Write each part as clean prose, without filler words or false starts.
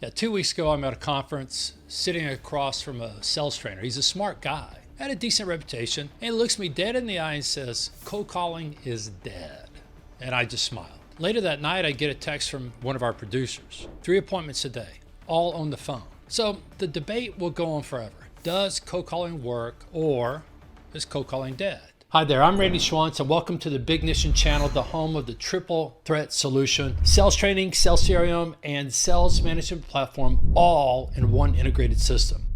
Yeah, 2 weeks ago, I'm at a conference sitting across from a sales trainer. He's a smart guy, had a decent reputation, and he looks me dead in the eye and says, "Cold calling is dead." And I just smiled. Later that night, I get a text from one of our producers. 3 appointments a day, all on the phone. So the debate will go on forever. Does cold calling work, or is cold calling dead? Hi there, I'm Randy Schwantz, and welcome to the Bignition channel, the home of the triple threat solution: sales training, sales CRM, and sales management platform, all in one integrated system.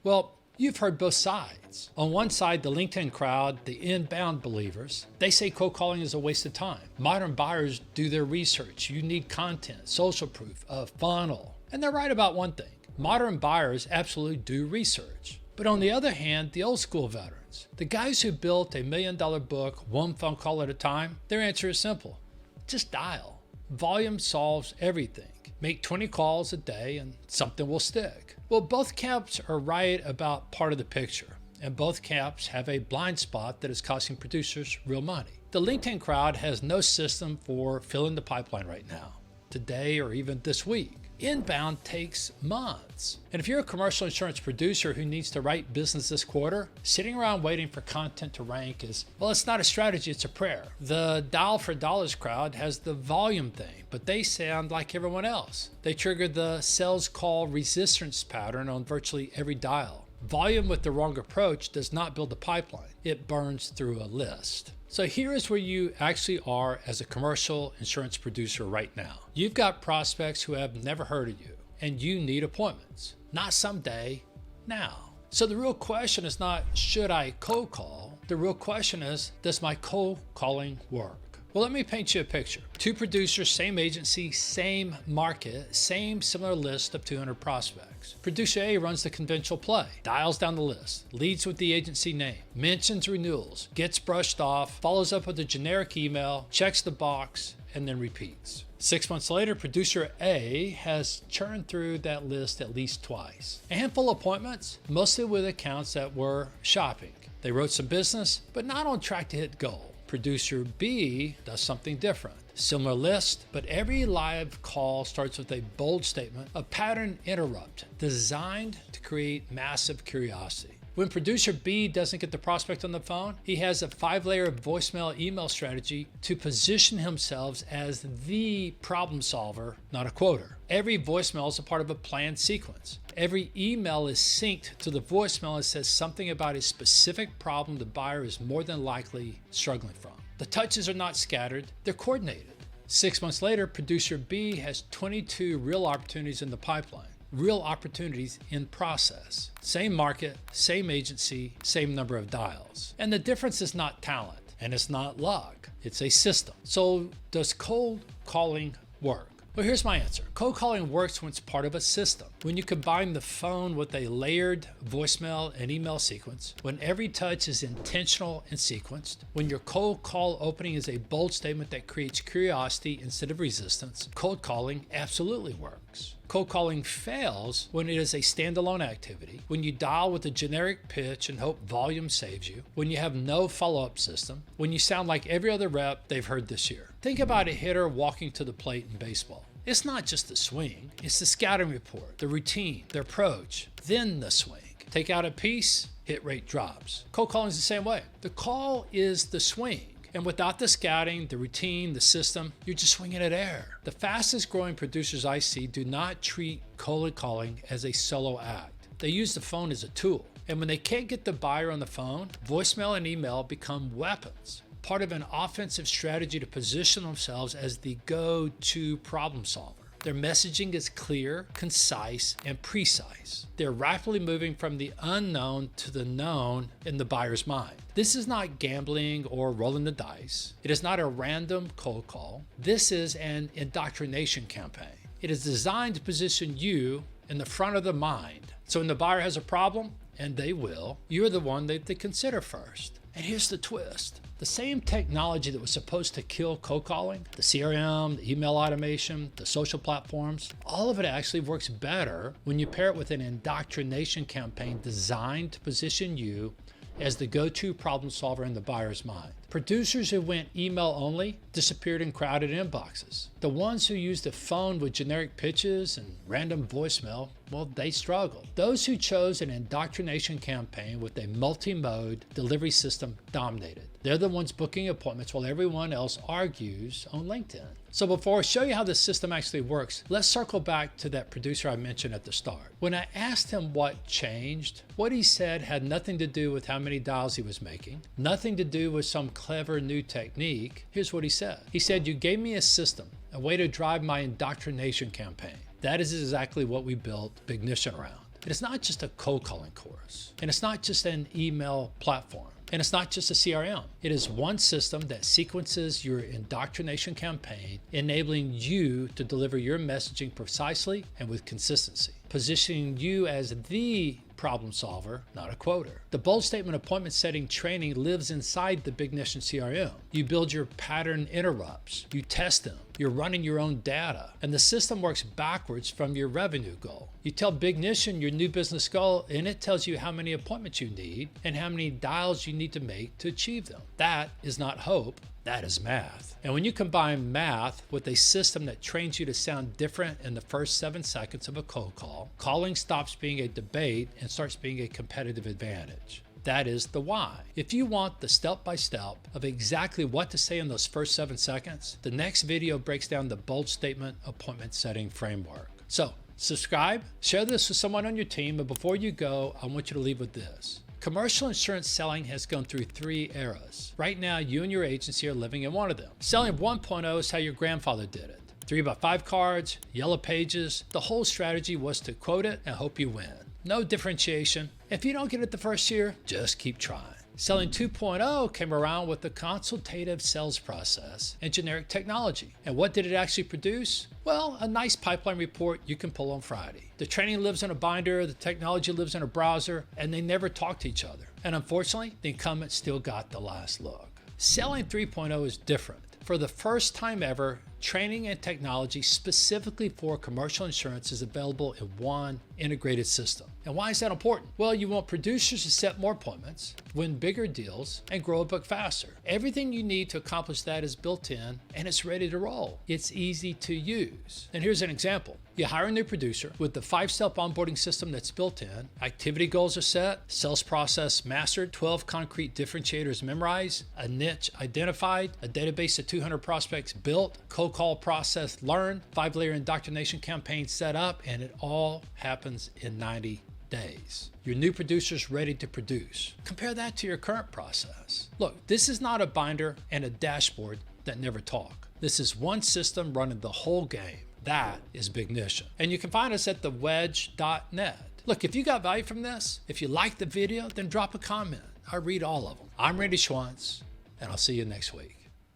Well, you've heard both sides. On one side, the LinkedIn crowd, the inbound believers, they say cold calling is a waste of time. Modern buyers do their research. You need content, social proof, a funnel. And they're right about one thing. Modern buyers absolutely do research. But on the other hand, the old school veterans, the guys who built a $1 million book one phone call at a time, their answer is simple. Just dial. Volume solves everything. Make 20 calls a day and something will stick. Well, both camps are right about part of the picture, and both camps have a blind spot that is costing producers real money. The LinkedIn crowd has no system for filling the pipeline right now, today or even this week. Inbound takes months. And if you're a commercial insurance producer who needs to write business this quarter, sitting around waiting for content to rank is, well, it's not a strategy, it's a prayer. The dial for dollars crowd has the volume thing, but they sound like everyone else. They trigger the sales call resistance pattern on virtually every dial. Volume with the wrong approach does not build a pipeline. It burns through a list. So here is where you actually are as a commercial insurance producer right now. You've got prospects who have never heard of you, and you need appointments. Not someday, now. So the real question is not, should I cold call? The real question is, does my cold calling work? Well, let me paint you a picture. 2 producers, same agency, same market, same similar list of 200 prospects. Producer A runs the conventional play, dials down the list, leads with the agency name, mentions renewals, gets brushed off, follows up with a generic email, checks the box, and then repeats. 6 months later, producer A has churned through that list at least twice. A handful of appointments, mostly with accounts that were shopping. They wrote some business, but not on track to hit goal. Producer B does something different. Similar list, but every live call starts with a bold statement, a pattern interrupt designed to create massive curiosity. When producer B doesn't get the prospect on the phone, he has a 5-layer voicemail email strategy to position himself as the problem solver, not a quoter. Every voicemail is a part of a planned sequence. Every email is synced to the voicemail and says something about a specific problem the buyer is more than likely struggling from. The touches are not scattered, they're coordinated. 6 months later, producer B has 22 real opportunities in the pipeline. Real opportunities in process. Same market, same agency, same number of dials. And the difference is not talent, and it's not luck, it's a system. So does cold calling work? Well, here's my answer. Cold calling works when it's part of a system. When you combine the phone with a layered voicemail and email sequence, when every touch is intentional and sequenced, when your cold call opening is a bold statement that creates curiosity instead of resistance, cold calling absolutely works. Cold calling fails when it is a standalone activity, when you dial with a generic pitch and hope volume saves you, when you have no follow-up system, when you sound like every other rep they've heard this year. Think about a hitter walking to the plate in baseball. It's not just the swing, it's the scouting report, the routine, the approach, then the swing. Take out a piece, hit rate drops. Cold calling is the same way. The call is the swing. And without the scouting, the routine, the system, you're just swinging at air. The fastest growing producers I see do not treat cold calling as a solo act. They use the phone as a tool. And when they can't get the buyer on the phone, voicemail and email become weapons. Part of an offensive strategy to position themselves as the go-to problem solver. Their messaging is clear, concise, and precise. They're rapidly moving from the unknown to the known in the buyer's mind. This is not gambling or rolling the dice. It is not a random cold call. This is an indoctrination campaign. It is designed to position you in the front of the mind. So when the buyer has a problem, and they will, you're the one that they consider first. And here's the twist. The same technology that was supposed to kill cold calling, the CRM, the email automation, the social platforms, all of it actually works better when you pair it with an indoctrination campaign designed to position you as the go-to problem solver in the buyer's mind. Producers who went email only disappeared in crowded inboxes. The ones who used the phone with generic pitches and random voicemail, well, they struggled. Those who chose an indoctrination campaign with a multi-mode delivery system dominated. They're the ones booking appointments while everyone else argues on LinkedIn. So before I show you how this system actually works, let's circle back to that producer I mentioned at the start. When I asked him what changed, what he said had nothing to do with how many dials he was making, nothing to do with some clever new technique. Here's what he said. He said, "You gave me a system, a way to drive my indoctrination campaign. That is exactly what we built Bignition around. And it's not just a cold calling course, and it's not just an email platform, and it's not just a CRM. It is one system that sequences your indoctrination campaign, enabling you to deliver your messaging precisely and with consistency, positioning you as the problem solver, not a quoter. The bold statement appointment setting training lives inside the Bignition CRM. You build your pattern interrupts, you test them, you're running your own data, and the system works backwards from your revenue goal. You tell Bignition your new business goal, and it tells you how many appointments you need and how many dials you need to make to achieve them. That is not hope. That is math. And when you combine math with a system that trains you to sound different in the first 7 seconds of a cold call, calling stops being a debate and starts being a competitive advantage. That is the why. If you want the step-by-step of exactly what to say in those first 7 seconds, the next video breaks down the bold statement appointment setting framework. So subscribe, share this with someone on your team, and before you go, I want you to leave with this. Commercial insurance selling has gone through 3 eras. Right now, you and your agency are living in one of them. Selling 1.0 is how your grandfather did it. 3x5 cards, yellow pages. The whole strategy was to quote it and hope you win. No differentiation. If you don't get it the first year, just keep trying. Selling 2.0 came around with the consultative sales process and generic technology. And what did it actually produce? Well, a nice pipeline report you can pull on Friday. The training lives in a binder, the technology lives in a browser, and they never talk to each other. And unfortunately, the incumbent still got the last look. Selling 3.0 is different. For the first time ever, training and technology specifically for commercial insurance is available in one integrated system. And why is that important? Well, you want producers to set more appointments, win bigger deals, and grow a book faster. Everything you need to accomplish that is built in, and it's ready to roll. It's easy to use. And here's an example. You hire a new producer with the 5-step onboarding system that's built in. Activity goals are set, sales process mastered, 12 concrete differentiators memorized, a niche identified, a database of 200 prospects built, cold call process learned, 5-layer indoctrination campaign set up, and it all happens in 90 days. Your new producer's ready to produce. Compare that to your current process. Look, this is not a binder and a dashboard that never talk. This is one system running the whole game. That is Bignition. And you can find us at thewedge.net. Look, if you got value from this, if you liked the video, then drop a comment. I read all of them. I'm Randy Schwantz, and I'll see you next week.